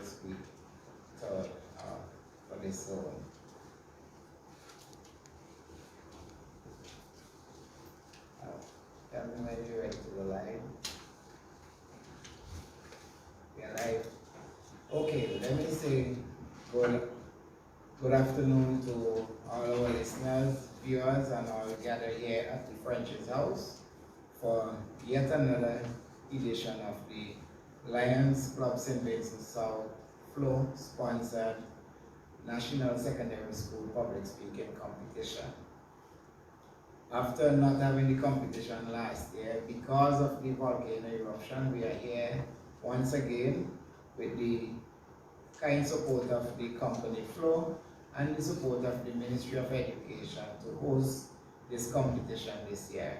will speak to, for this zone. Tell me when you're ready to go live. We are live. Okay, let me say good afternoon to all our listeners, viewers, and all gathered here at the French's house for yet another edition of the Lions Club St. Vincent South Flow sponsored National Secondary School Public Speaking Competition. After not having the competition last year because of the volcano eruption, we are here once again with the kind support of the company Flow and the support of the Ministry of Education to host this competition this year.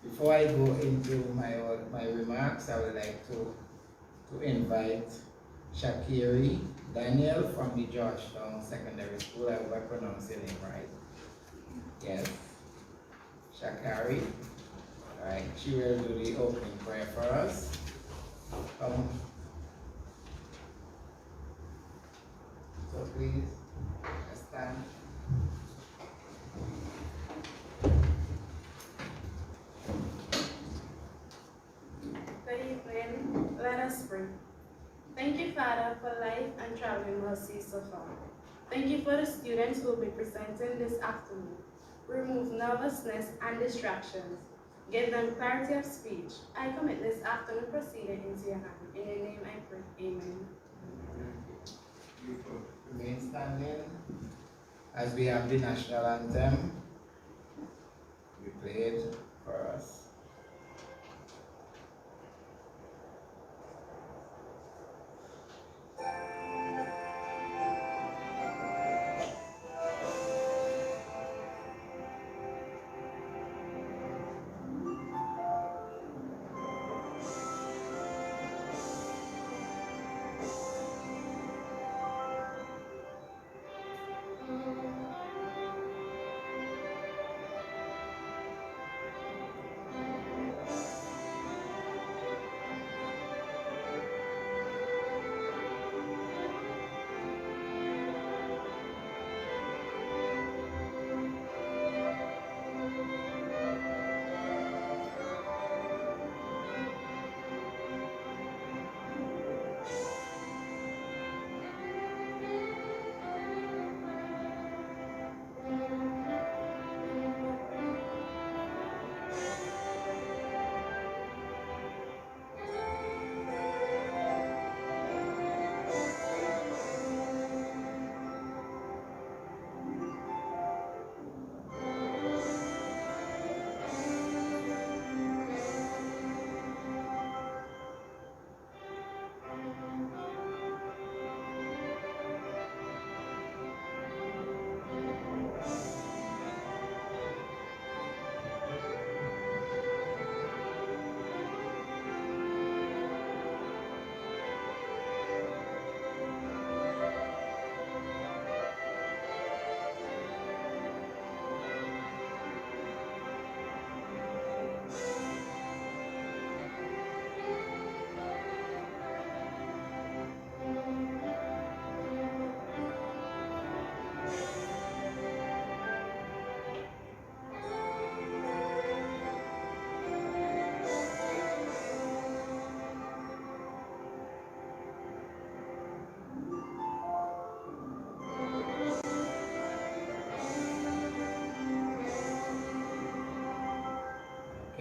Before I go into my remarks, I would like to invite Shakiri Daniel from the Georgetown Secondary School. I hope I pronounced your name right. Yes. Shakari. All right. She will do the opening prayer for us. So please, stand. Good evening. Let us pray. Thank you, Father, for life and traveling mercy so far. Thank you for the students who will be presenting this afternoon. Remove nervousness and distractions. Give them clarity of speech. I commit this afternoon proceeding into your hand. In your name I pray. Amen. You could remain standing as we have the national anthem. We played for us.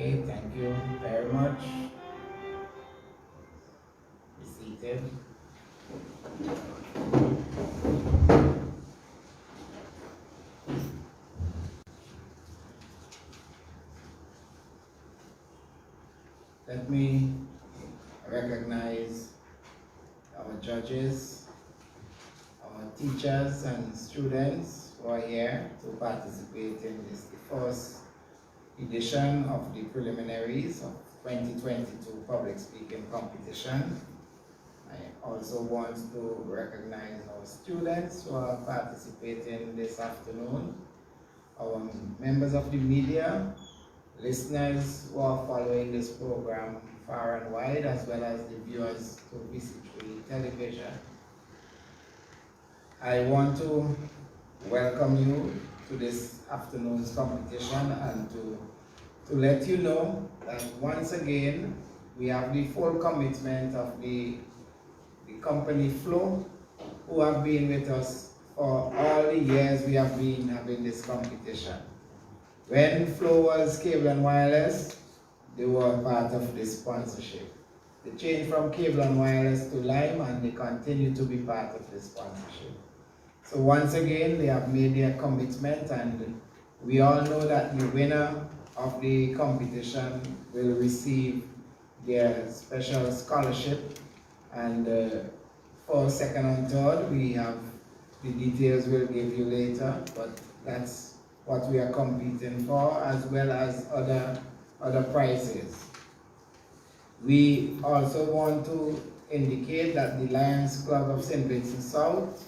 Okay, thank you very much. Be seated. Let me recognize our judges, our teachers and students who are here to participate in this, the first edition of the preliminaries of 2022 public speaking competition. I also want to recognize our students who are participating this afternoon, our members of the media, listeners who are following this program far and wide, as well as the viewers to visit the television. I want to welcome you to this afternoon's competition and to let you know that once again, we have the full commitment of the company Flow, who have been with us for all the years we have been having this competition. When Flow was Cable and Wireless, they were part of this sponsorship. They changed from Cable and Wireless to Lime, and they continue to be part of this sponsorship. So once again, they have made their commitment, and we all know that the winner of the competition will receive their special scholarship, and for second and third, we have the details we'll give you later, but that's what we are competing for, as well as other prizes. We also want to indicate that the Lions Club of St. Vincent South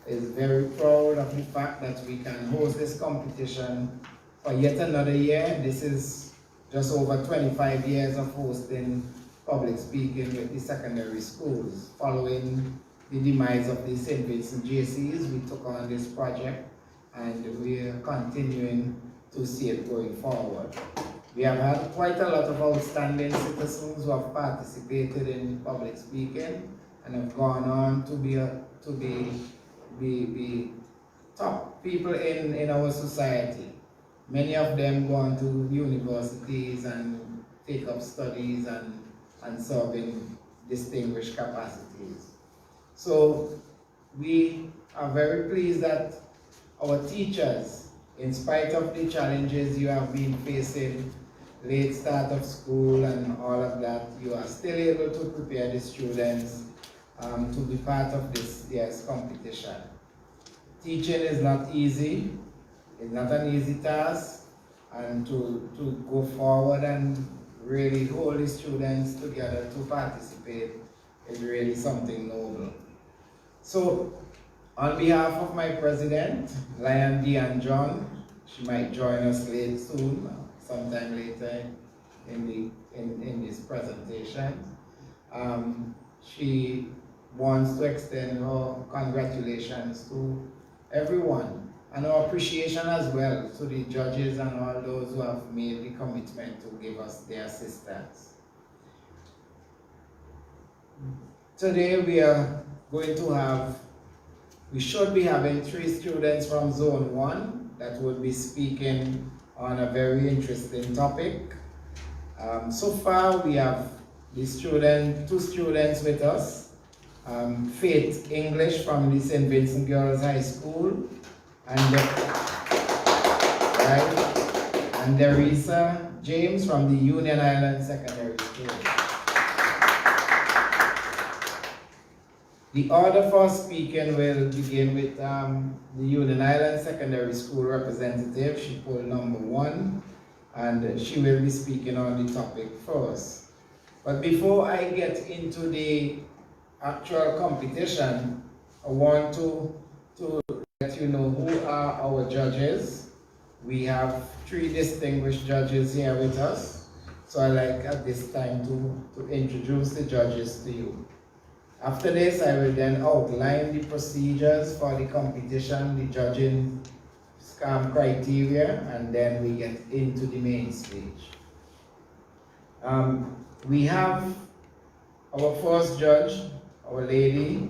is very proud of the fact that we can host this competition for yet another year. This is just over 25 years of hosting public speaking with the secondary schools. Following the demise of the St. Vincent JCs, we took on this project, and we are continuing to see it going forward. We have had quite a lot of outstanding citizens who have participated in public speaking and have gone on to be top people in our society. Many of them go on to universities and take up studies and serve in distinguished capacities. So we are very pleased that our teachers, in spite of the challenges you have been facing, late start of school and all of that, you are still able to prepare the students to be part of this year's competition. Teaching is not easy, it's not an easy task, and to go forward and really hold the students together to participate is really something noble. So, on behalf of my president, Lion Deanne John, she might join us late soon, sometime later in this presentation. She wants to extend her congratulations to everyone, and our appreciation as well to the judges and all those who have made the commitment to give us their assistance. Today we should be having 3 students from Zone 1 that would be speaking on a very interesting topic. So far we have 2 students with us. Faith English from the St. Vincent Girls High School, and Derisa James from the Union Island Secondary School. The order for speaking will begin with the Union Island Secondary School representative. She pulled number 1, and she will be speaking on the topic first. But before I get into the actual competition, I want to let you know who are our judges. We have 3 distinguished judges here with us, so I'd like at this time to introduce the judges to you. After this, I will then outline the procedures for the competition, the judging criteria, and then we get into the main stage. We have our first judge, our lady,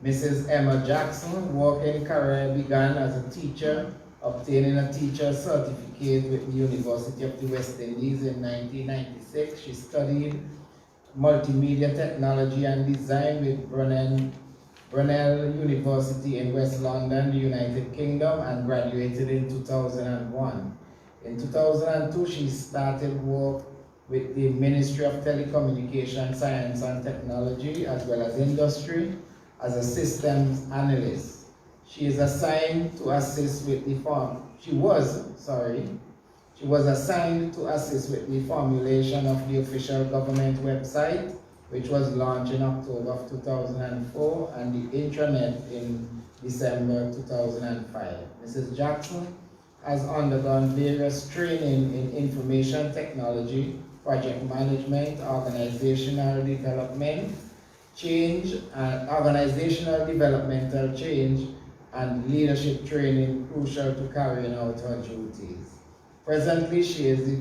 Mrs. Emma Jackson. Working career began as a teacher, obtaining a teacher's certificate with the University of the West Indies in 1996. She studied multimedia technology and design with Brunel University in West London, the United Kingdom, and graduated in 2001. In 2002, she started work with the Ministry of Telecommunication, Science and Technology, as well as Industry, as a systems analyst. She is assigned to assist with the she was assigned to assist with the formulation of the official government website, which was launched in October of 2004, and the intranet in December 2005. Mrs. Jackson has undergone various training in information technology project management, organizational development, organizational developmental change, and leadership training crucial to carrying out her duties. Presently, she is the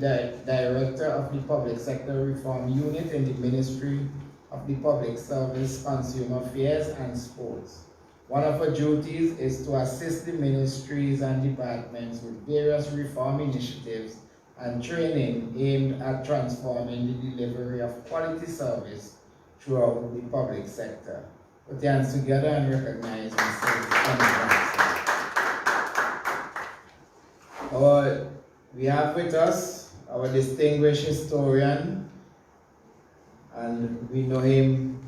Director of the Public Sector Reform Unit in the Ministry of the Public Service, Consumer Affairs and Sports. One of her duties is to assist the ministries and departments with various reform initiatives and training aimed at transforming the delivery of quality service throughout the public sector. Put your hands together and recognize Mr. We have with us our distinguished historian, and we know him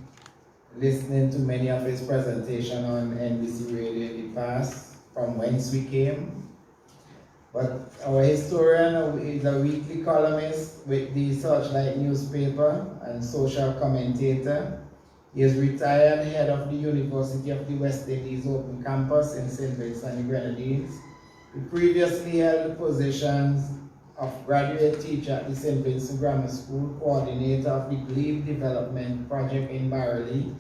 listening to many of his presentations on NBC Radio in the past, from whence we came. But our historian is a weekly columnist with the Searchlight newspaper and social commentator. He is retired head of the University of the West Indies Open Campus in St. Vincent and the Grenadines. He previously held positions of graduate teacher at the St. Vincent Grammar School, coordinator of the Glebe Development Project in Barely.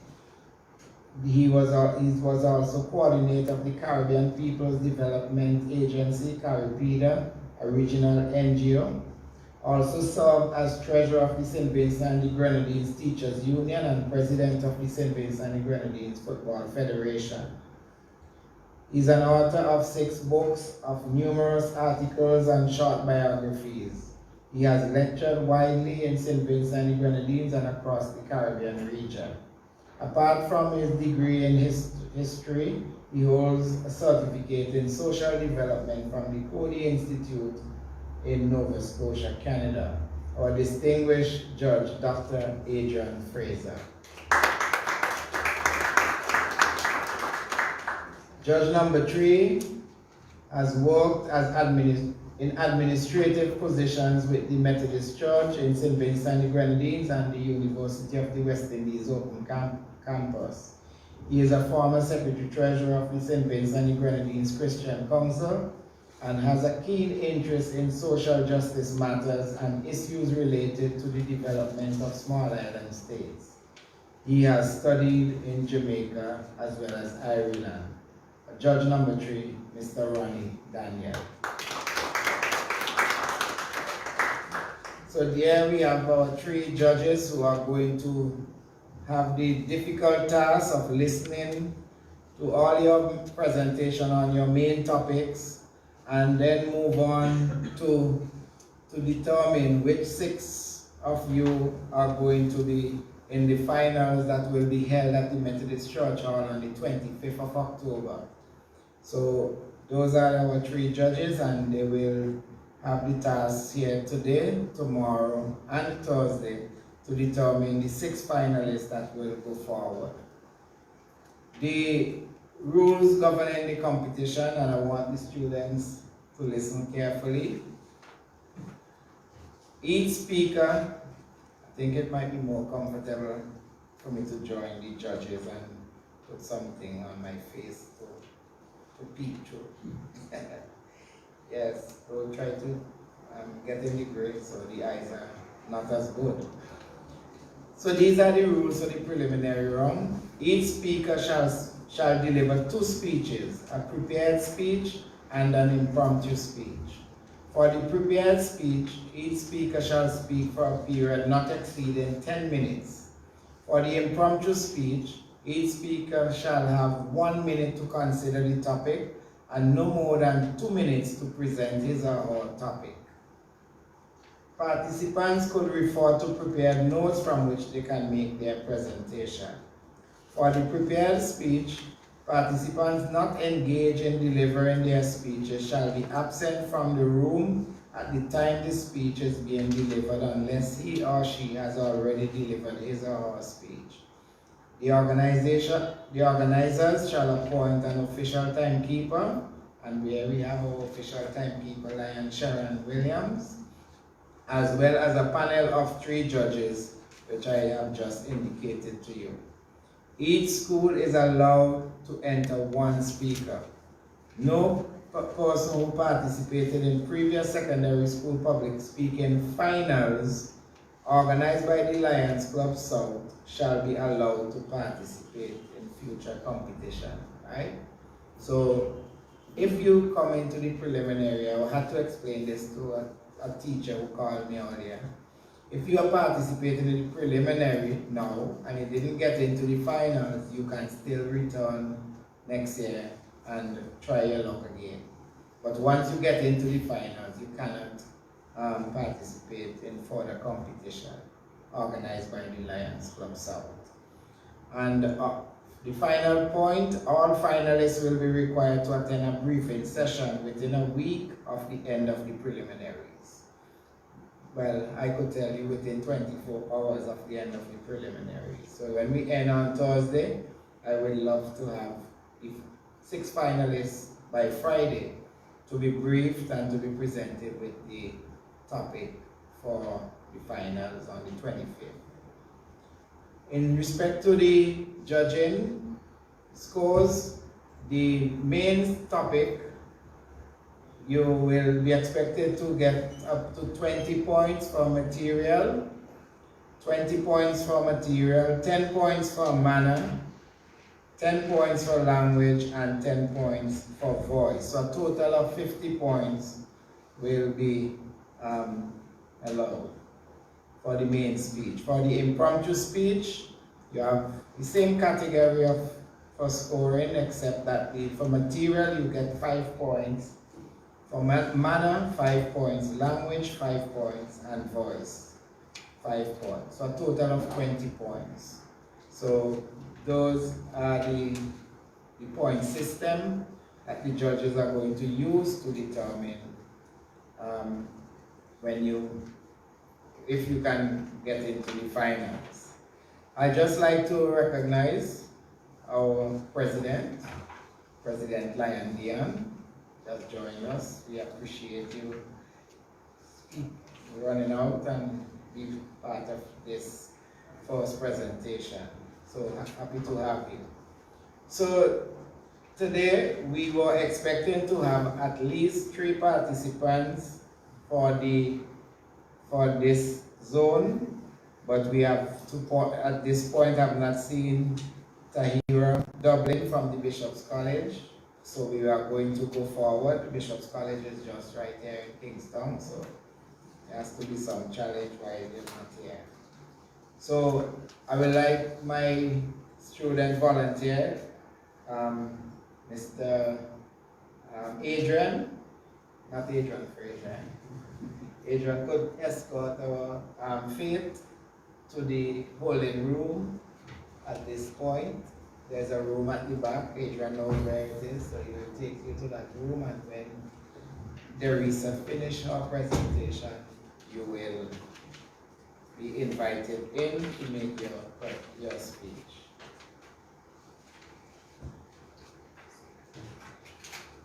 He was also coordinator of the Caribbean People's Development Agency, CARIPEDA, a regional NGO. Also served as treasurer of the St. Vincent and the Grenadines Teachers Union and president of the St. Vincent and the Grenadines Football Federation. He's an author of 6 books, of numerous articles and short biographies. He has lectured widely in St. Vincent and the Grenadines and across the Caribbean region. Apart from his degree in history, he holds a certificate in social development from the Coady Institute in Nova Scotia, Canada. Our distinguished judge, Dr. Adrian Fraser. Judge number 3 has worked as in administrative positions with the Methodist Church in St. Vincent and the Grenadines and the University of the West Indies Open Campus. He is a former Secretary-Treasurer of the St. Vincent and the Grenadines Christian Council and has a keen interest in social justice matters and issues related to the development of small island states. He has studied in Jamaica as well as Ireland. Judge number 3, Mr. Ronnie Daniel. So there we have our 3 judges who are going to have the difficult task of listening to all your presentation on your main topics and then move on to determine which 6 of you are going to be in the finals that will be held at the Methodist Church Hall on the 25th of October. So those are our 3 judges, and they will have the tasks here today, tomorrow, and Thursday to determine the 6 finalists that will go forward. The rules governing the competition, and I want the students to listen carefully. Each speaker, I think it might be more comfortable for me to join the judges and put something on my face to peek through. Yes, we'll try to get in the grade so the eyes are not as good. So these are the rules for the preliminary round. Each speaker shall deliver 2 speeches, a prepared speech and an impromptu speech. For the prepared speech, each speaker shall speak for a period not exceeding 10 minutes. For the impromptu speech, each speaker shall have 1 minute to consider the topic and no more than 2 minutes to present his or her topic. Participants could refer to prepared notes from which they can make their presentation. For the prepared speech, participants not engaged in delivering their speeches shall be absent from the room at the time the speech is being delivered unless he or she has already delivered his or her speech. The organizers shall appoint an official timekeeper, and where we have our official timekeeper, Lion Sharon Williams, as well as a panel of 3 judges, which I have just indicated to you. Each school is allowed to enter 1 speaker. No person who participated in previous secondary school public speaking finals organized by the Lions Club South shall be allowed to participate in future competition, right? So if you come into the preliminary, I will have to explain this to a teacher who called me earlier. If you are participating in the preliminary now and you didn't get into the finals, you can still return next year and try your luck again. But once you get into the finals, you cannot participate in further competition organized by the Lions Club South. And the final point, all finalists will be required to attend a briefing session within a week of the end of the preliminaries. Well, I could tell you within 24 hours of the end of the preliminaries. So when we end on Thursday, I would love to have the 6 finalists by Friday to be briefed and to be presented with the topic for the finals on the 25th. In respect to the judging scores, the main topic, you will be expected to get up to 20 points for material, 20 points for material, 10 points for manner, 10 points for language, and 10 points for voice. So a total of 50 points will be allowed for the main speech. For the impromptu speech, you have the same category for scoring, except that for material you get 5 points, for manner 5 points, language 5 points, and voice 5 points. So a total of 20 points. So those are the point system that the judges are going to use to determine if you can get into the finals. I'd just like to recognize our President Lion Dion, just joined us. We appreciate you running out and being part of this first presentation. So happy to have you. So today we were expecting to have at least 3 participants for this zone, but we have at this point have not seen Tahira Dublin from the Bishop's College. So we are going to go forward. Bishop's College is just right here in Kingston, so there has to be some challenge why they're not here. So I would like my student volunteer, Mr. Adrian, not Adrian Fraser. Adrian could escort our Faith to the holding room at this point. There's a room at the back. Adrian knows where it is, so he will take you to that room, and when Derisa finish her presentation, you will be invited in to make your speech.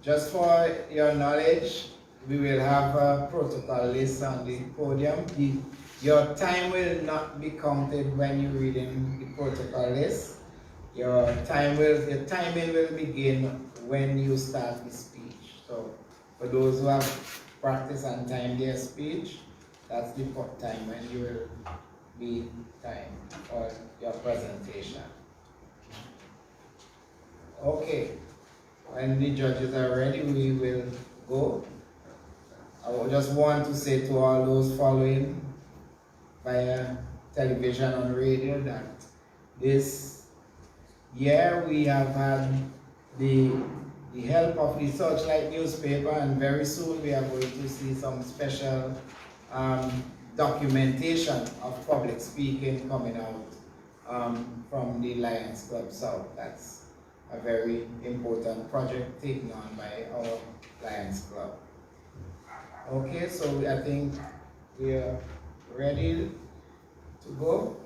Just for your knowledge, we will have a protocol list on the podium. Your time will not be counted when you're reading the protocol list. Your timing will begin when you start the speech. So for those who have practiced and timed their speech, that's the time when you will be timed for your presentation. Okay, when the judges are ready, we will go. I just want to say to all those following via television and radio that this year we have had the help of the Searchlight newspaper, and very soon we are going to see some special documentation of public speaking coming out from the Lions Club South. That's a very important project taken on by our Lions Club. Okay, so I think we are ready to go.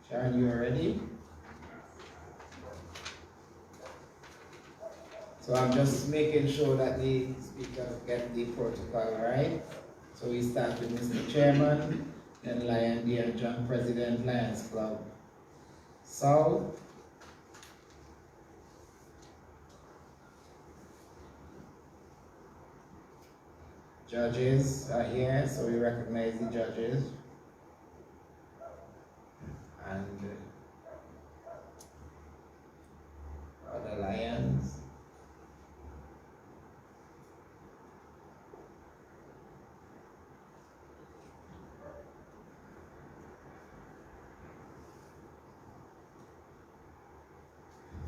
Sharon, you are ready? So I'm just making sure that the speakers get the protocol right. So we start with Mr. Chairman, then Lion Dion John, President, Lions Club Saul. Judges are here, so we recognize the judges. And other lions.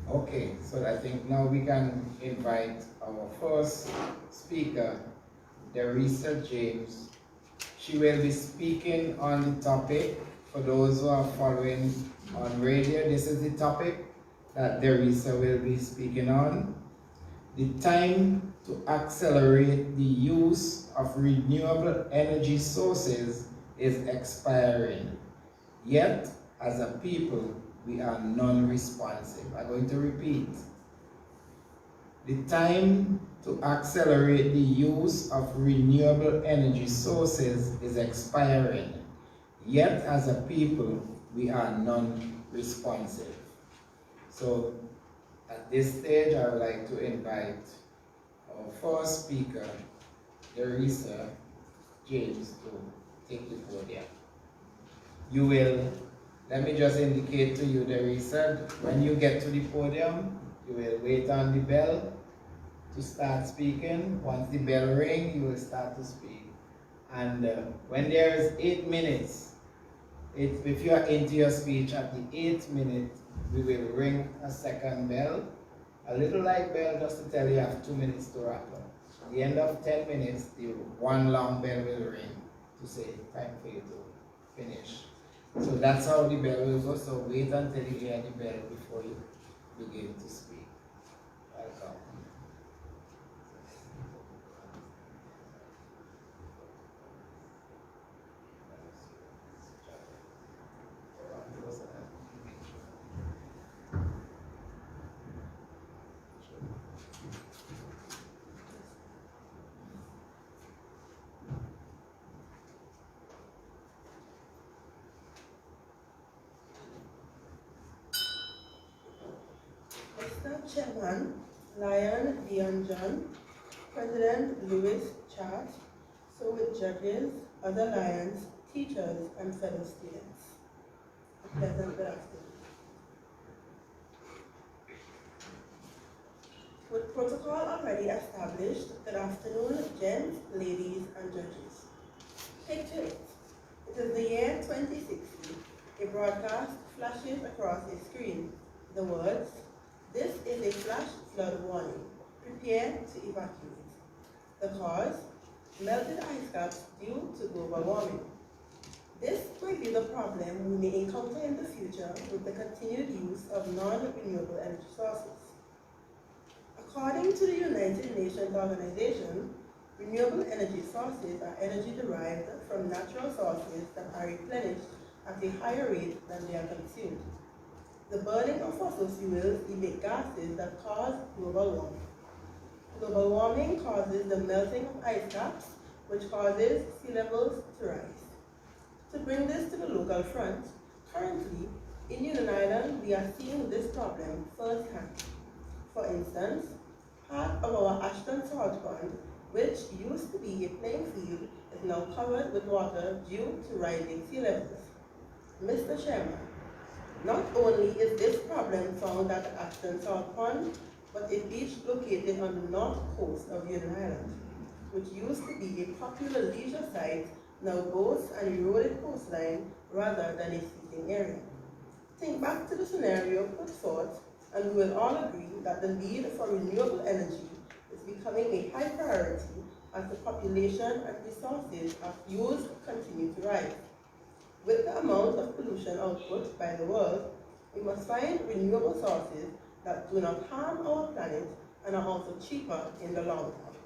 Okay, so I think now we can invite our first speaker, Derisa James. She will be speaking on the topic. For those who are following on radio, this is the topic that Derisa will be speaking on. The time to accelerate the use of renewable energy sources is expiring. Yet, as a people, we are non-responsive. I'm going to repeat. The time to accelerate the use of renewable energy sources is expiring. Yet, as a people, we are non-responsive. So, at this stage, I would like to invite our first speaker, Derisa James, to take the podium. You will, let me just indicate to you, Derisa, when you get to the podium, you will wait on the bell to start speaking. Once the bell rings, you will start to speak. And when there is 8 minutes, if you are into your speech at the 8th minute, we will ring a second bell, a little light bell just to tell you have 2 minutes to wrap up. At the end of 10 minutes, the one long bell will ring to say time for you to finish. So that's how the bell will go, so wait until you hear the bell before you begin to speak. Welcome. Mr. Chairman, Lion Dion John, President Louis Chart, so with judges, other lions, teachers, and fellow students. A pleasant good afternoon. With protocol already established, good afternoon, gents, ladies, and judges. Picture it. It is the year 2060. A broadcast flashes across a screen. The words, "This is a flash flood warning. Prepare to evacuate." The cause? Melted ice caps due to global warming. This might be the problem we may encounter in the future with the continued use of non-renewable energy sources. According to the United Nations Organization, renewable energy sources are energy derived from natural sources that are replenished at a higher rate than they are consumed. The burning of fossil fuels emit gases that cause global warming. Global warming causes the melting of ice caps, which causes sea levels to rise. To bring this to the local front, currently, in Union Island, we are seeing this problem firsthand. For instance, part of our Ashton Salt Pond, which used to be a playing field, is now covered with water due to rising sea levels. Mr. Chairman, not only is this problem found at the Ashton Salt Pond, but a beach located on the north coast of Union Island, which used to be a popular leisure site, now boasts an eroded coastline rather than a seating area. Think back to the scenario put forth, and we will all agree that the need for renewable energy is becoming a high priority as the population and resources of use continue to rise. With the amount of pollution output by the world, we must find renewable sources that do not harm our planet and are also cheaper in the long term.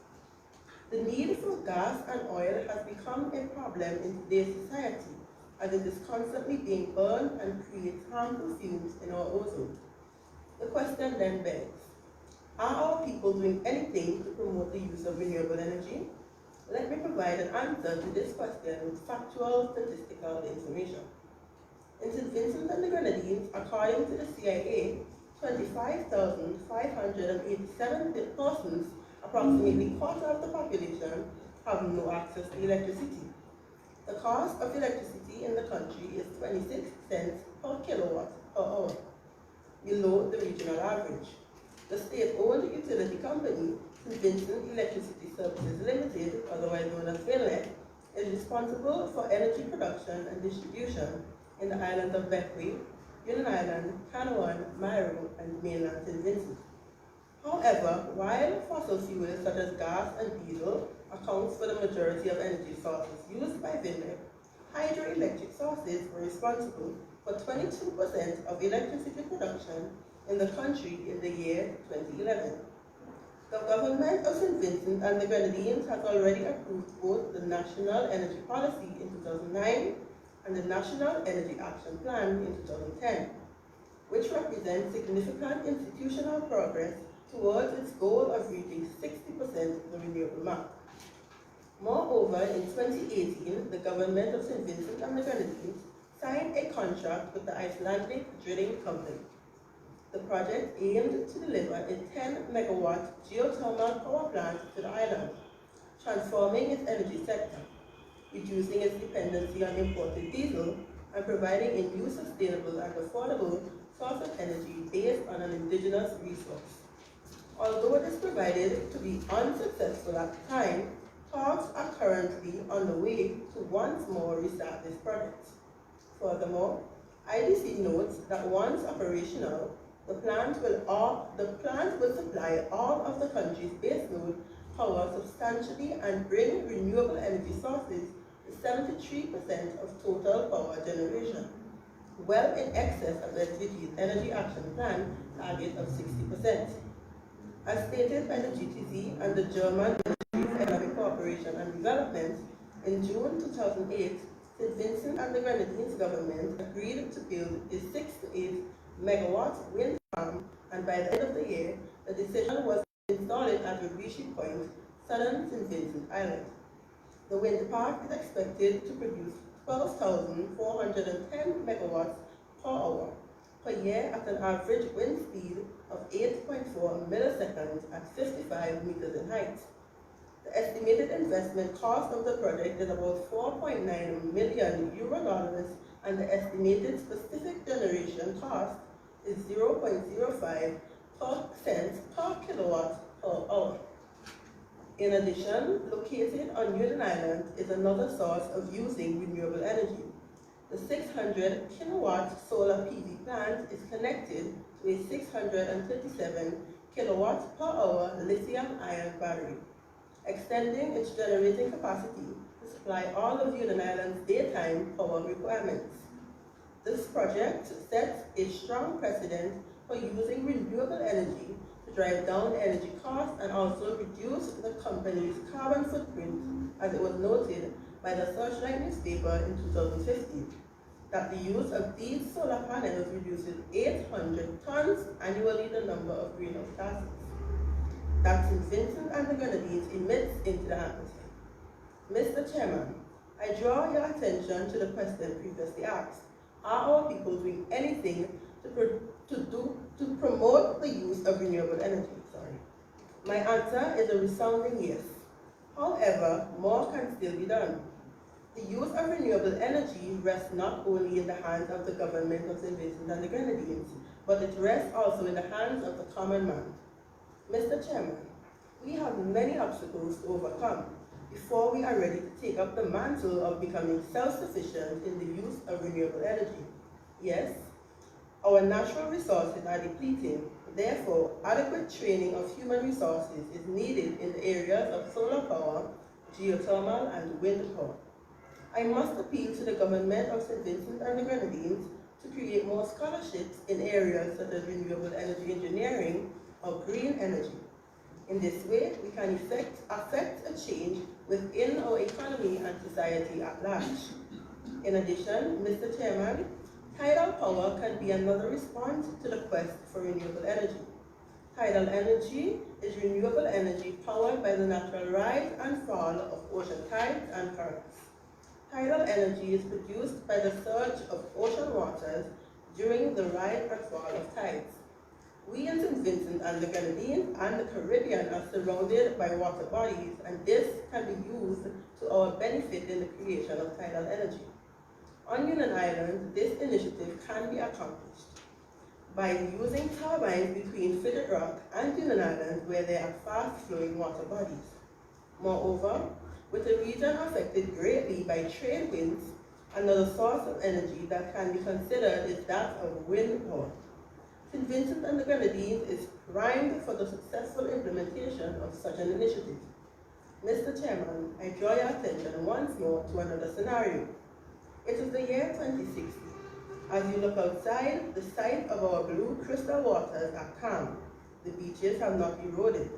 The need for gas and oil has become a problem in today's society, as it is constantly being burned and creates harmful fumes in our ozone. The question then begs, are our people doing anything to promote the use of renewable energy? Let me provide an answer to this question with factual statistical information. In St. Vincent and the Grenadines, according to the CIA, 25,587 persons, approximately quarter of the population, have no access to electricity. The cost of electricity in the country is 26 cents per kilowatt per hour, below the regional average. The state-owned utility company, St. Vincent Electricity Services Limited, otherwise known as VINLEC, is responsible for energy production and distribution in the islands of Bequia, Union Island, Canouan, Mayro, and mainland St. Vincent. However, while fossil fuels such as gas and diesel accounts for the majority of energy sources used by VINLEC, hydroelectric sources were responsible for 22% of electricity production in the country in the year 2011. The government of St. Vincent and the Grenadines has already approved both the National Energy Policy in 2009 and the National Energy Action Plan in 2010, which represents significant institutional progress towards its goal of reaching 60% the renewable mark. Moreover, in 2018, the government of St. Vincent and the Grenadines signed a contract with the Icelandic Drilling Company. The project aimed to deliver a 10-megawatt geothermal power plant to the island, transforming its energy sector, reducing its dependency on imported diesel, and providing a new sustainable and affordable source of energy based on an indigenous resource. Although it is provided to be unsuccessful at the time, talks are currently on the way to once more restart this project. Furthermore, IDC notes that once operational, the plant will supply all of the country's baseload power substantially and bring renewable energy sources to 73% of total power generation, well in excess of the SDG's Energy Action Plan target of 60%. As stated by the GTZ and the German Ministry of Economic Cooperation and Development, in June 2008, St. Vincent and the Grenadines government agreed to build a 6 to 8 megawatt wind farm, and by the end of the year, the decision was to install it at Ribishi Point, southern St. Vincent Island. The wind park is expected to produce 12,410 megawatts per hour per year at an average wind speed of 8.4 milliseconds at 55 meters in height. The estimated investment cost of the project is about €4.9 million, and the estimated specific generation cost is 0.05 cents per kilowatt per hour. In addition, located on Union Island is another source of using renewable energy. The 600 kilowatt solar PV plant is connected to a 637 kilowatt per hour lithium-ion battery, extending its generating capacity to supply all of Union Island's daytime power requirements. This project sets a strong precedent for using renewable energy to drive down energy costs and also reduce the company's carbon footprint, as it was noted by the Searchlight newspaper in 2015, that the use of these solar panels reduces 800 tons annually the number of greenhouse gases that St. Vincent and the Grenadines emits into the atmosphere. Mr. Chairman, I draw your attention to the question previously asked. Are our people doing anything to promote the use of renewable energy? My answer is a resounding yes. However, more can still be done. The use of renewable energy rests not only in the hands of the government of St. Vincent and the Grenadines, but it rests also in the hands of the common man. Mr. Chairman, we have many obstacles to overcome before we are ready to take up the mantle of becoming self-sufficient in the use of renewable energy. Yes, our natural resources are depleting. Therefore, adequate training of human resources is needed in the areas of solar power, geothermal, and wind power. I must appeal to the government of St. Vincent and the Grenadines to create more scholarships in areas such as renewable energy engineering or green energy. In this way, we can affect a change within our economy and society at large. In addition, Mr. Chairman, tidal power can be another response to the quest for renewable energy. Tidal energy is renewable energy powered by the natural rise and fall of ocean tides and currents. Tidal energy is produced by the surge of ocean waters during the rise and fall of tides. We in St. Vincent and the Grenadines and the Caribbean are surrounded by water bodies, and this can be used to our benefit in the creation of tidal energy. On Union Island, this initiative can be accomplished by using turbines between Fidget Rock and Union Island where there are fast-flowing water bodies. Moreover, with a region affected greatly by trade winds, another source of energy that can be considered is that of wind power. St. Vincent and the Grenadines is primed for the successful implementation of such an initiative. Mr. Chairman, I draw your attention once more to another scenario. It is the year 2060. As you look outside, the sight of our blue crystal waters are calm. The beaches have not eroded.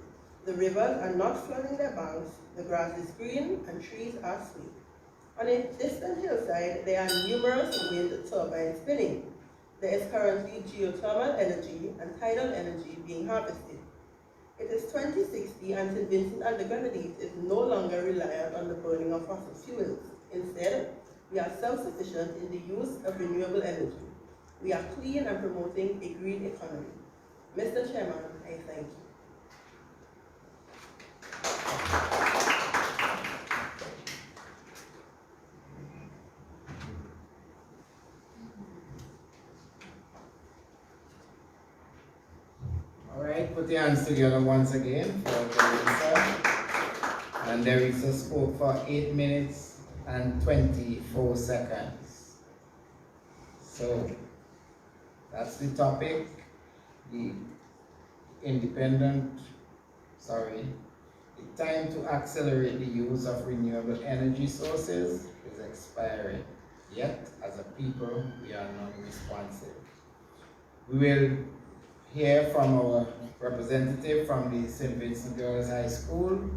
The rivers are not flooding their banks. The grass is green and trees are sweet. On a distant hillside, there are numerous wind turbines spinning. There is currently geothermal energy and tidal energy being harvested. It is 2060 and St. Vincent and the Grenadines is no longer reliant on the burning of fossil fuels. Instead, we are self-sufficient in the use of renewable energy. We are clean and promoting a green economy. Mr. Chairman, I thank you. All right, put your hands together once again for Derisa. And Derisa spoke for 8 minutes and 24 seconds. So that's the topic. The time to accelerate the use of renewable energy sources is expiring. Yet, as a people, we are non-responsive. We will hear from our representative from the St. Vincent Girls High School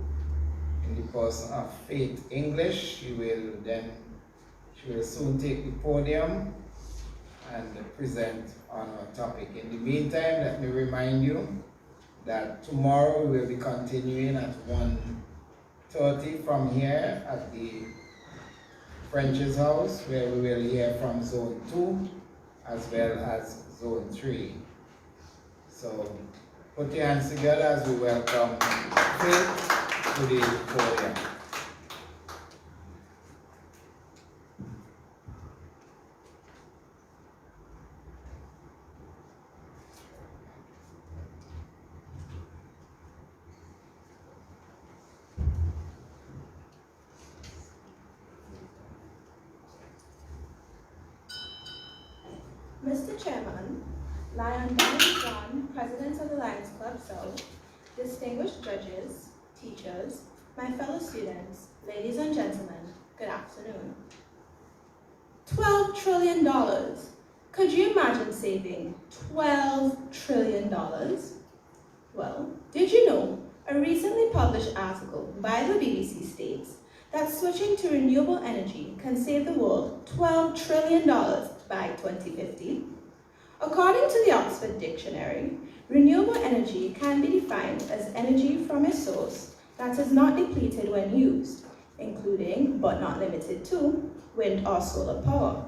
in the person of Faith English. She will soon take the podium and present on our topic. In the meantime, let me remind you that tomorrow we will be continuing at 1:30 from here at the French's house, where we will hear from Zone 2 as well as Zone 3. So put your hands together as we welcome Faith to the podium. Mr. Chairman, Lion John, President of the Lions Club South, distinguished judges, teachers, my fellow students, ladies and gentlemen, good afternoon. $12 trillion. Could you imagine saving $12 trillion? Well, did you know a recently published article by the BBC states that switching to renewable energy can save the world $12 trillion by 2050? According to the Oxford Dictionary, renewable energy can be defined as energy from a source that is not depleted when used, including, but not limited to, wind or solar power.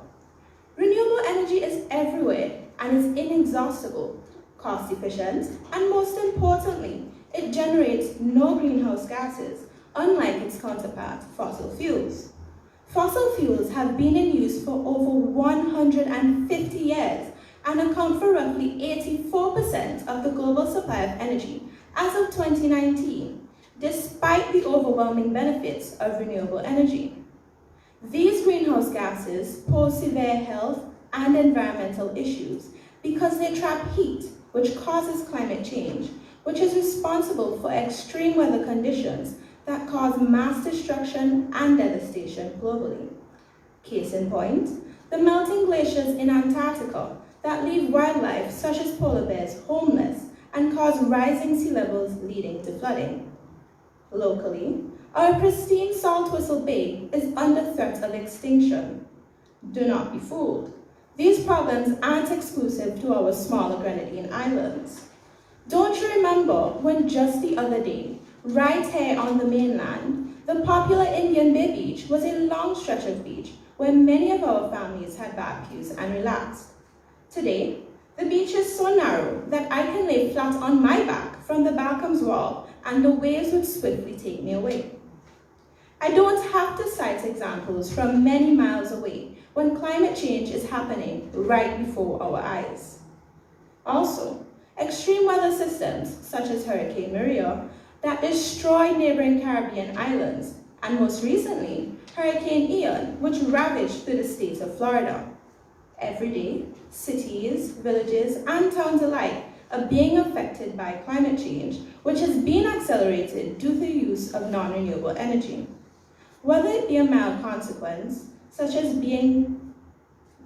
Renewable energy is everywhere and is inexhaustible, cost efficient, and most importantly, it generates no greenhouse gases, unlike its counterpart, fossil fuels. Fossil fuels have been in use for over 150 years and account for roughly 84% of the global supply of energy as of 2019, despite the overwhelming benefits of renewable energy. These greenhouse gases pose severe health and environmental issues because they trap heat, which causes climate change, which is responsible for extreme weather conditions that cause mass destruction and devastation globally. Case in point, the melting glaciers in Antarctica that leave wildlife such as polar bears homeless and cause rising sea levels leading to flooding. Locally, our pristine Saltwhistle Bay is under threat of extinction. Do not be fooled. These problems aren't exclusive to our smaller Grenadine islands. Don't you remember when just the other day, right here on the mainland, The popular Indian Bay Beach was a long stretch of beach where many of our families had barbecues and relaxed. Today, the beach is so narrow that I can lay flat on my back from the Balcomb's wall and the waves would swiftly take me away. I don't have to cite examples from many miles away when climate change is happening right before our eyes. Also, extreme weather systems such as Hurricane Maria that destroyed neighboring Caribbean islands, and most recently, Hurricane Ian, which ravaged through the state of Florida. Every day, cities, villages, and towns alike are being affected by climate change, which has been accelerated due to the use of non-renewable energy. Whether it be a mild consequence, such as being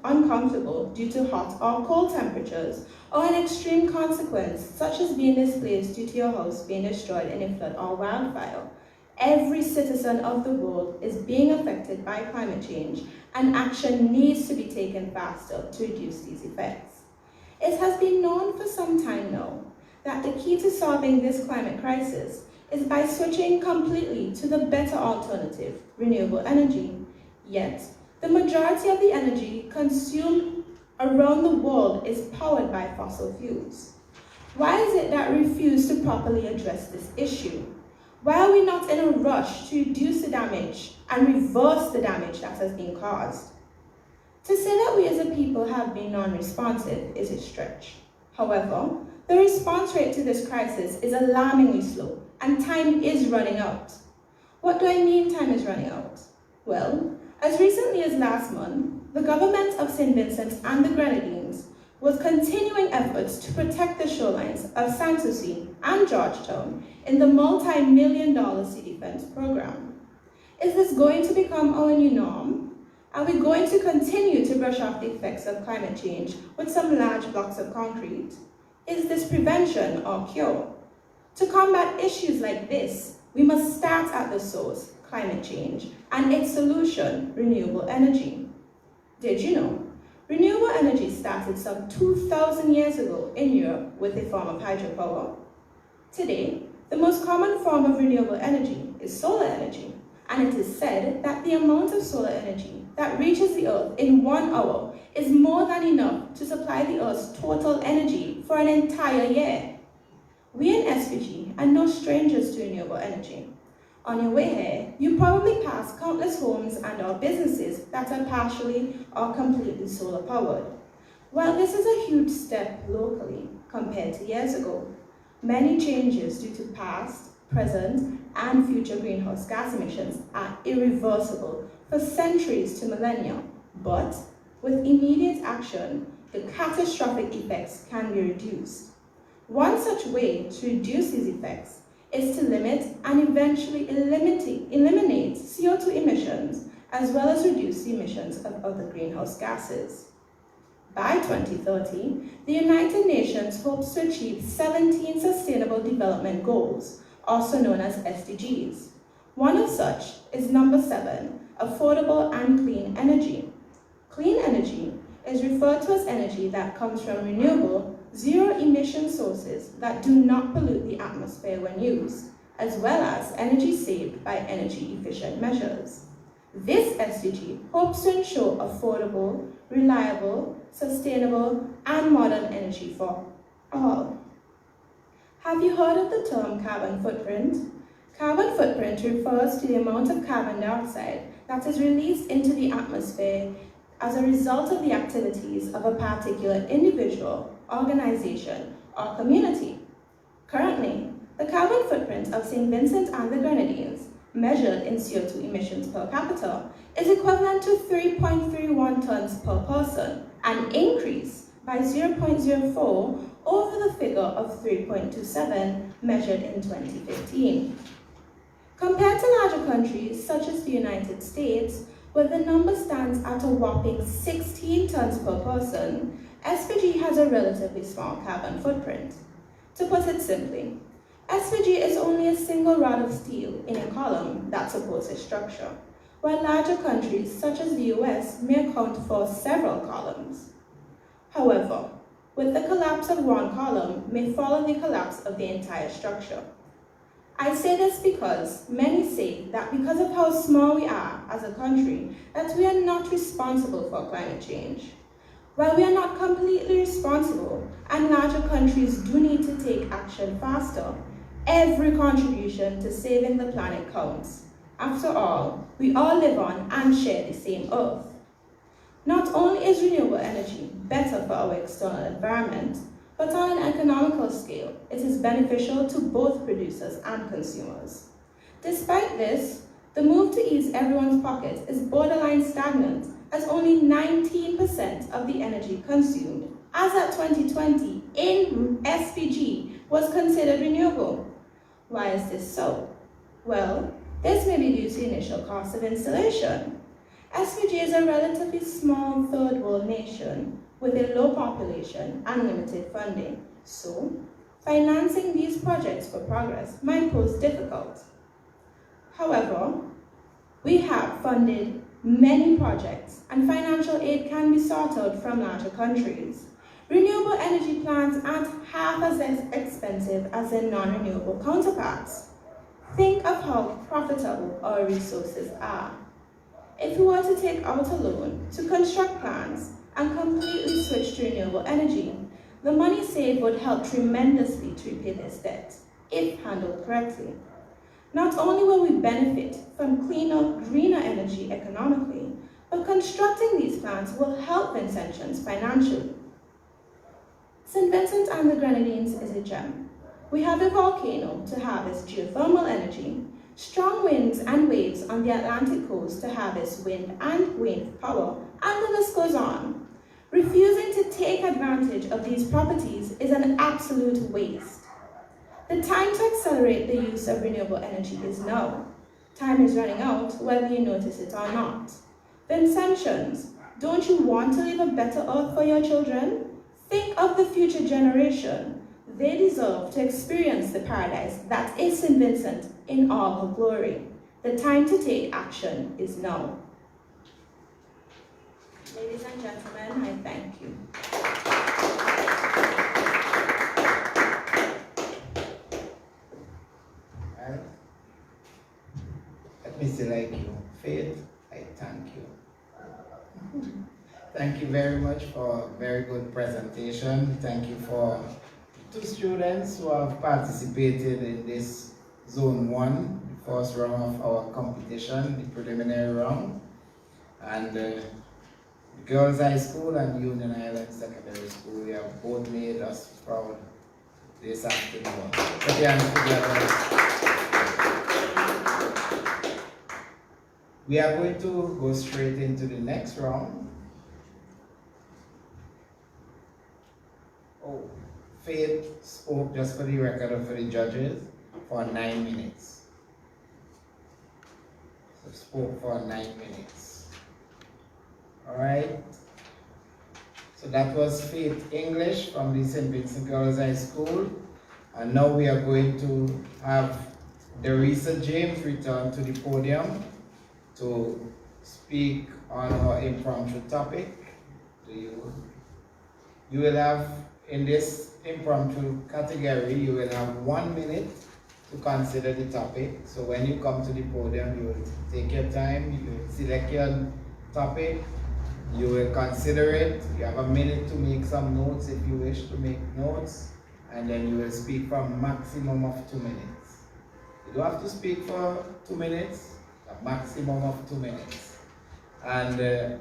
uncomfortable due to hot or cold temperatures, or an extreme consequence, such as being displaced due to your house being destroyed in a flood or wildfire, every citizen of the world is being affected by climate change, and action needs to be taken faster to reduce these effects. It has been known for some time now that the key to solving this climate crisis is by switching completely to the better alternative, renewable energy. Yet, the majority of the energy consumed around the world is powered by fossil fuels. Why is it that we refuse to properly address this issue? Why are we not in a rush to reduce the damage and reverse the damage that has been caused? To say that we as a people have been non-responsive is a stretch. However, the response rate to this crisis is alarmingly slow, and time is running out. What do I mean time is running out? Well, as recently as last month, the government of St. Vincent and the Grenadines was continuing efforts to protect the shorelines of Sanssouci and Georgetown in the multi-million-dollar Sea Defense program. Is this going to become our new norm? Are we going to continue to brush off the effects of climate change with some large blocks of concrete? Is this prevention or cure? To combat issues like this, we must start at the source, climate change, and its solution, renewable energy. Did you know? Renewable energy started some 2,000 years ago in Europe with a form of hydropower. Today, the most common form of renewable energy is solar energy, and it is said that the amount of solar energy that reaches the Earth in 1 hour is more than enough to supply the Earth's total energy for an entire year. We in SPG are no strangers to renewable energy. On your way here, you probably pass countless homes and/or businesses that are partially or completely solar powered. While this is a huge step locally compared to years ago, many changes due to past, present, and future greenhouse gas emissions are irreversible for centuries to millennia, but with immediate action, the catastrophic effects can be reduced. One such way to reduce these effects is to limit and eventually eliminate CO2 emissions, as well as reduce the emissions of other greenhouse gases. By 2030, the United Nations hopes to achieve 17 Sustainable Development Goals, also known as SDGs. One of such is number 7, affordable and clean energy. Clean energy is referred to as energy that comes from renewable, zero-emission sources that do not pollute the atmosphere when used, as well as energy saved by energy-efficient measures. This SDG hopes to ensure affordable, reliable, sustainable, and modern energy for all. Have you heard of the term carbon footprint? Carbon footprint refers to the amount of carbon dioxide that is released into the atmosphere as a result of the activities of a particular individual, organization, or community. Currently, the carbon footprint of St. Vincent and the Grenadines, measured in CO2 emissions per capita, is equivalent to 3.31 tons per person, an increase by 0.04 over the figure of 3.27 measured in 2015. Compared to larger countries such as the United States, where the number stands at a whopping 16 tons per person, SPG has a relatively small carbon footprint. To put it simply, SPG is only a single rod of steel in a column that supports a structure, while larger countries such as the US may account for several columns. However, with the collapse of one column may follow the collapse of the entire structure. I say this because many say that because of how small we are as a country, that we are not responsible for climate change. While we are not completely responsible, and larger countries do need to take action faster, every contribution to saving the planet counts. After all, we all live on and share the same earth. Not only is renewable energy better for our external environment, but on an economical scale, it is beneficial to both producers and consumers. Despite this, the move to ease everyone's pocket is borderline stagnant, as only 19% of the energy consumed, as at 2020, in SPG was considered renewable. Why is this so? Well, this may be due to initial cost of installation. SPG is a relatively small third world nation with a low population and limited funding, so financing these projects for progress might pose difficult. However, we have funded many projects and financial aid can be sought out from larger countries. Renewable energy plants aren't half as expensive as their non-renewable counterparts. Think of how profitable our resources are. If we were to take out a loan to construct plants and completely switch to renewable energy, the money saved would help tremendously to repay this debt, if handled correctly. Not only will we benefit from cleaner, greener energy economically, but constructing these plants will help Vincentians financially. St. Vincent and the Grenadines is a gem. We have a volcano to harvest geothermal energy, strong winds and waves on the Atlantic coast to harvest wind and wave power, and the list goes on. Refusing to take advantage of these properties is an absolute waste. The time to accelerate the use of renewable energy is now. Time is running out, whether you notice it or not. Vincentians, don't you want to leave a better earth for your children? Think of the future generation. They deserve to experience the paradise that is St. Vincent in all her glory. The time to take action is now. Ladies and gentlemen, I thank you. Right. Let me say like you. Faith, I thank you. Thank you very much for a very good presentation. Thank you for 2 students who have participated in this Zone 1, the first round of our competition, the preliminary round. And Girls High School and Union Island Secondary School, they have both made us proud this afternoon. Put your hands together. We are going to go straight into the next round. Oh, Faith spoke, just for the record and for the judges, for 9 minutes. So spoke for 9 minutes. All right. So that was Faith English from the St. Vincent Girls High School. And now we are going to have Derisa James return to the podium to speak on our impromptu topic. You will have, in this impromptu category, you will have 1 minute to consider the topic. So when you come to the podium, you will take your time, you will select your topic, you will consider it. You have a minute to make some notes if you wish to make notes, and then you will speak for a maximum of 2 minutes. You don't have to speak for 2 minutes, a maximum of 2 minutes. And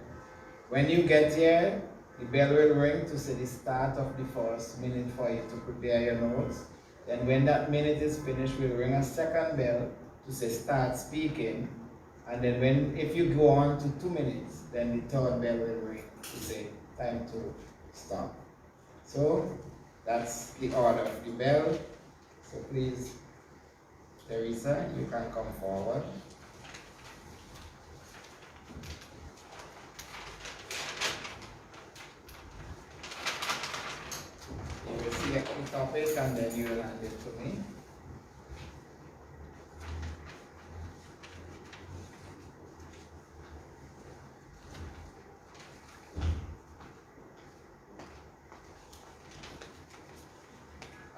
when you get here, the bell will ring to say the start of the first minute for you to prepare your notes. Then when that minute is finished, we'll ring a second bell to say start speaking. And then if you go on to 2 minutes, then the third bell will ring to say time to stop. So that's the order of the bell. So please, Teresa, you can come forward. You will select the topic and then you will hand it to me.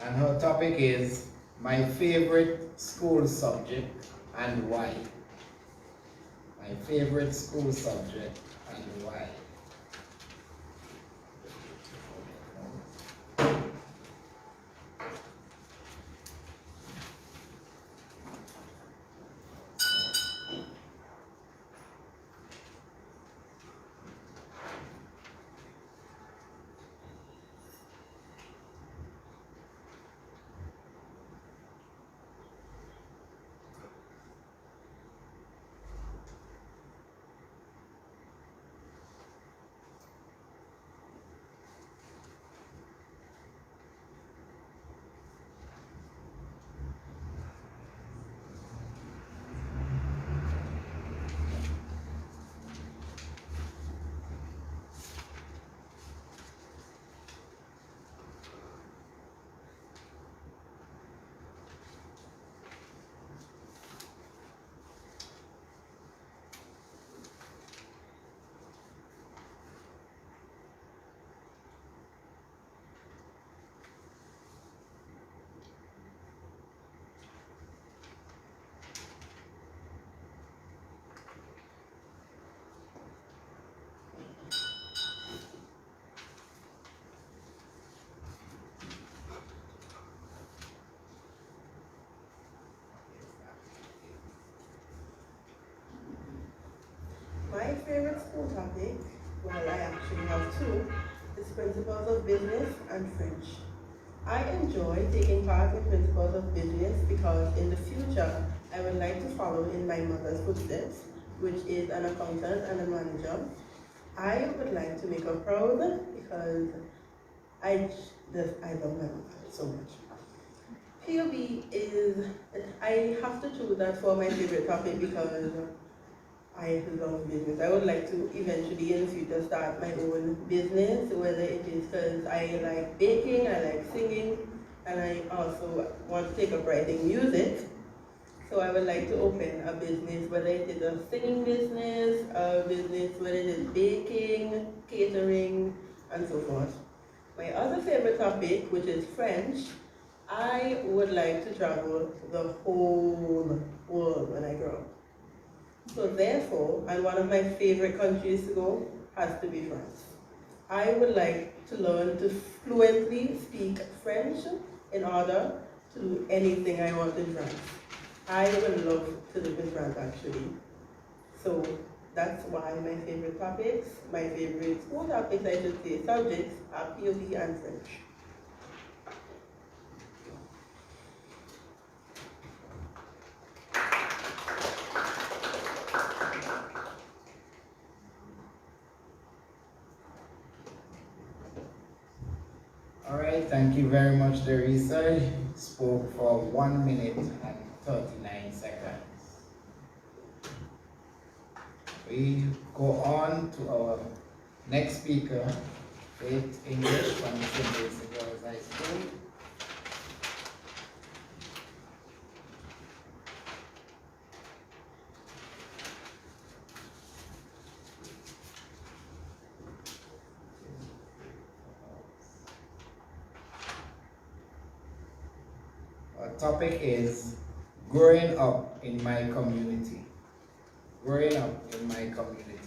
And her topic is My favorite school subject and why. My favorite school subject and why. My favorite school topic, well, I actually have two, is Principles of Business and French. I enjoy taking part in Principles of Business because in the future, I would like to follow in my mother's footsteps, which is an accountant and a manager. I would like to make her proud because I love my mother so much. POB is, I have to choose that for my favorite topic because I love business. I would like to eventually in the future start my own business, whether it is because I like baking, I like singing, and I also want to take up writing music. So I would like to open a business, whether it is a singing business, a business whether it is baking, catering, and so forth. My other favorite topic, which is French, I would like to travel the whole world when I grow up. So therefore, and one of my favorite countries to go has to be France. I would like to learn to fluently speak French in order to do anything I want in France. I would love to live in France actually. So that's why my favorite topics, my favorite school topics, I should say, subjects are POB and French. All right, thank you very much, Teresa. You spoke for 1 minute and 39 seconds. We go on to our next speaker, Faith English from St. Lucie Girls High School. Our topic is growing up in my community. Growing up in my community.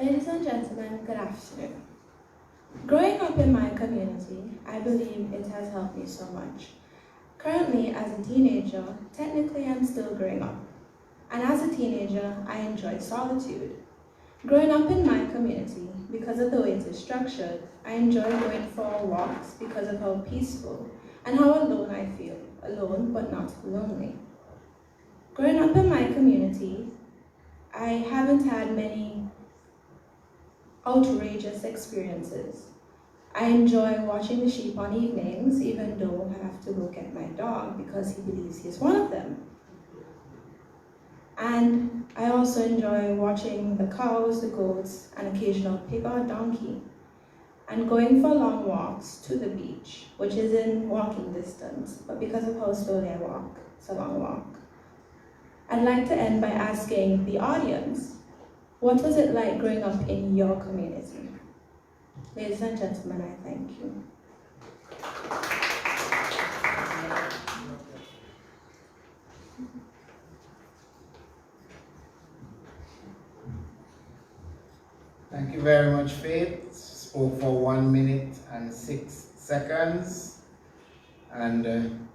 Ladies and gentlemen, good afternoon. Growing up in my community, I believe it has helped me so much. Currently, as a teenager, technically I'm still growing up. And as a teenager, I enjoy solitude. Growing up in my community, because of the way it is structured, I enjoy going for walks because of how peaceful and how alone I feel, alone but not lonely. Growing up in my community, I haven't had many outrageous experiences. I enjoy watching the sheep on evenings, even though I have to go get my dog because he believes he's one of them. And I also enjoy watching the cows, the goats, an occasional pig or donkey, and going for long walks to the beach, which is in walking distance, but because of how slowly I walk, it's a long walk. I'd like to end by asking the audience, what was it like growing up in your community? Ladies and gentlemen, I thank you. Thank you very much, Faith. Spoke for 1 minute and 6 seconds. And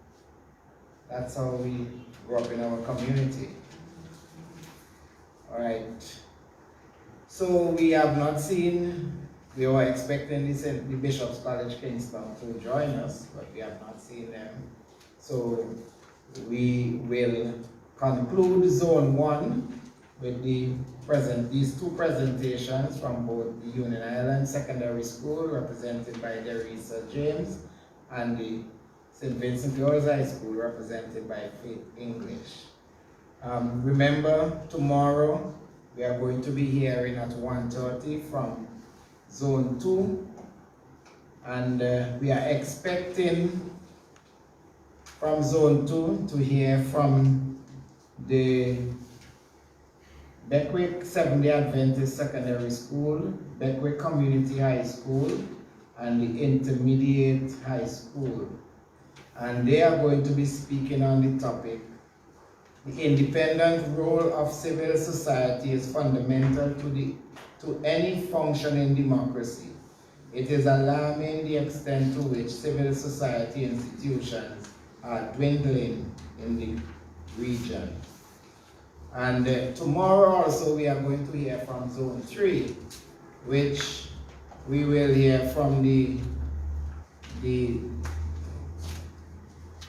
that's how we grew up in our community. All right. So we have not seen, we were expecting the Bishop's College Kingston to join us, but we have not seen them. So we will conclude Zone 1 with these two presentations from both the Union Island Secondary School, represented by Derisa James, and the St. Vincent Girls High School, represented by Faith English. Remember, tomorrow we are going to be hearing at 1:30 from Zone 2, and we are expecting from Zone 2 to hear from the Beckwith Seventh-day Adventist Secondary School, Beckwith Community High School, and the Intermediate High School. And they are going to be speaking on the topic, the independent role of civil society is fundamental to any functioning democracy. It is alarming the extent to which civil society institutions are dwindling in the region. And tomorrow also we are going to hear from Zone 3, which we will hear from the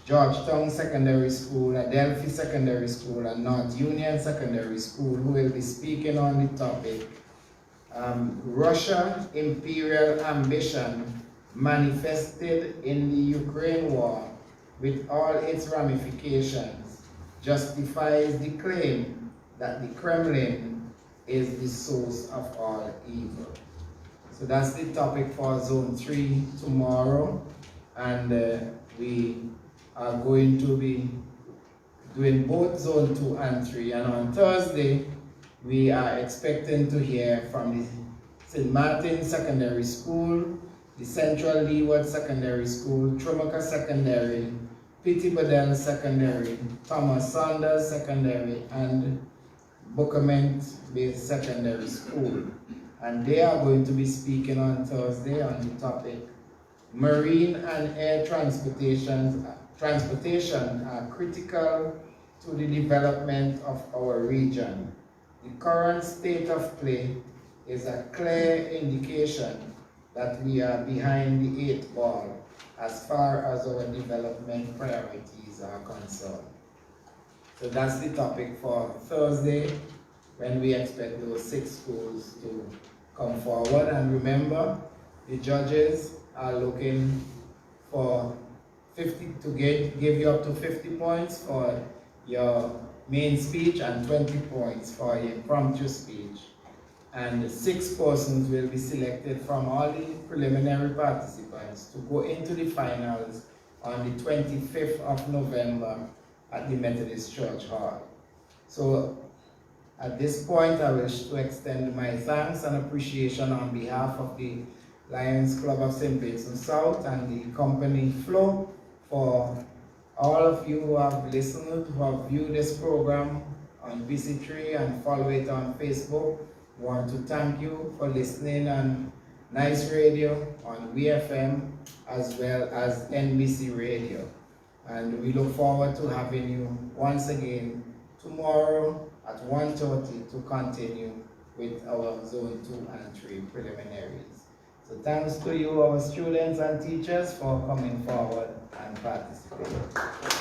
Georgetown Secondary School, Adelphi Secondary School, and North Union Secondary School, who will be speaking on the topic, Russia imperial ambition manifested in the Ukraine war with all its ramifications justifies the claim that the Kremlin is the source of all evil. So that's the topic for Zone 3 tomorrow, and we are going to be doing both Zone 2 and 3, and on Thursday we are expecting to hear from the St. Martin Secondary School, the Central Leeward Secondary School, Trumaka Secondary, Pitty Bedell Secondary, Thomas Saunders Secondary, and Bookament Based Secondary School. And they are going to be speaking on Thursday on the topic, marine and air transportation are critical to the development of our region. The current state of play is a clear indication that we are behind the 8th ball as far as our development priorities are concerned. So that's the topic for Thursday, when we expect those 6 schools to come forward. And remember, the judges are looking for 50 to give you up to 50 points for your main speech and 20 points for your impromptu speech. And 6 persons will be selected from all the preliminary participants to go into the finals on the 25th of November at the Methodist Church Hall. So at this point, I wish to extend my thanks and appreciation on behalf of the Lions Club of St. Vincent South and the company Flow for all of you who have listened, who have viewed this program on BC3 and follow it on Facebook. want to thank you for listening on Nice Radio, on WFM, as well as NBC Radio. And we look forward to having you once again tomorrow at 1:30 to continue with our Zone 2 and 3 preliminaries. So thanks to you, our students and teachers, for coming forward and participating.